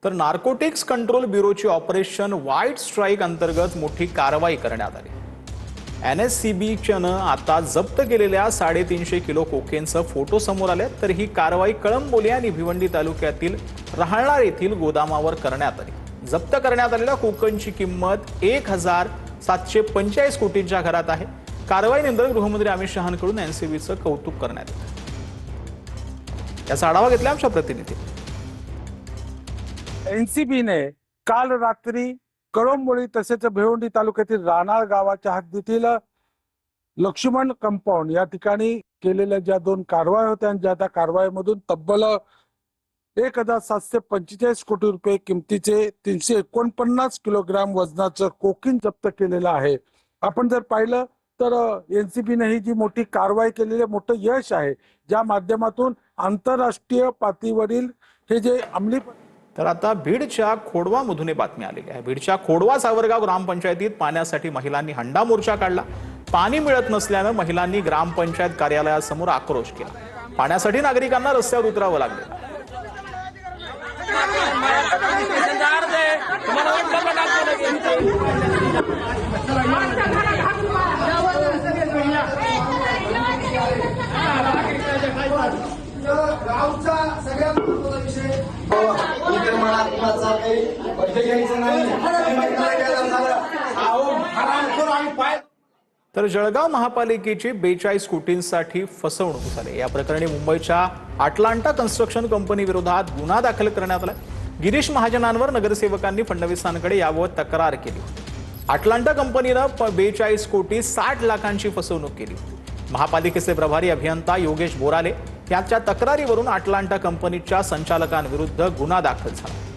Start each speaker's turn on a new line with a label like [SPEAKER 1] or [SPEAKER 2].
[SPEAKER 1] तर narcotics control ब्युरोची operation white strike अंतर्गत मोठी कारवाई करण्यात आली। NSCBच्यानं आता जप्त केलेल्या 350 किलो कोकेनचे फोटो समोर आले। तर ही कारवाई कळंबोली आणि भिवंडी तालुक्यातील रहाळणार येथील गोदामावर करण्यात आली। जप्त करण्यात आलेल्या कोकेनची किंमत 1745 कोटींच्या घरात आहे। कारवाईनंतर गृहमंत्री अमित शहांकडून NCBचं कौतुक करण्यात आलं। याचा आढावा घेतला आमच्या प्रतिनिधींनी।
[SPEAKER 2] NCB ने काल रात्री कळंबोली तसेच भिवंडी तालुक्यातील राहणार गावाच्या हद्दीतील लक्ष्मण कंपाऊंड या ठिकाणी केलेल्या ज्या दोन कारवाया होत्या आणि ज्या त्या कारवाईमधून तब्बल 1745 कोटी रुपये किमतीचे 349 किलोग्राम वजनाचं कोकीन जप्त केलेलं आहे। आपण जर पाहिलं तर NCB ने ही जी मोठी कारवाई केलेले मोठं यश आहे, ज्या माध्यमातून आंतरराष्ट्रीय पातळीवरील हे जे अंमली।
[SPEAKER 1] तर आता बीडच्या खोडवामधून बातमी आलेली आहे। बीडच्या खोडवा सावरगाव ग्रामपंचायतीत पाण्यासाठी महिलांनी हंडा मोर्चा काढला। पाणी मिळत नसल्याने महिलांनी ग्रामपंचायत कार्यालयासमोर आक्रोश केला। पाण्यासाठी नागरिकांना रस्त्यावर उतरावं लागलं।
[SPEAKER 3] गावचा सगळ्यात महत्त्वाचा विषय
[SPEAKER 1] तर जळगाव महापालिकेची 42 कोटींसाठी फसवणूक झाली। या प्रकरणी मुंबईच्या अटलांटा कन्स्ट्रक्शन कंपनी विरोधात गुन्हा दाखल करण्यात आला। गिरीश महाजनांवर नगरसेवकांनी फडणवीसांकडे याबाबत तक्रार केली। अटलांटा कंपनीने 42 कोटी 60 लाखांची फसवणूक केली। महापालिकेचे प्रभारी अभियंता योगेश बोराले यांच्या तक्रारीवरून अटलांटा कंपनीच्या संचालकांविरुद्ध गुन्हा दाखल झाला।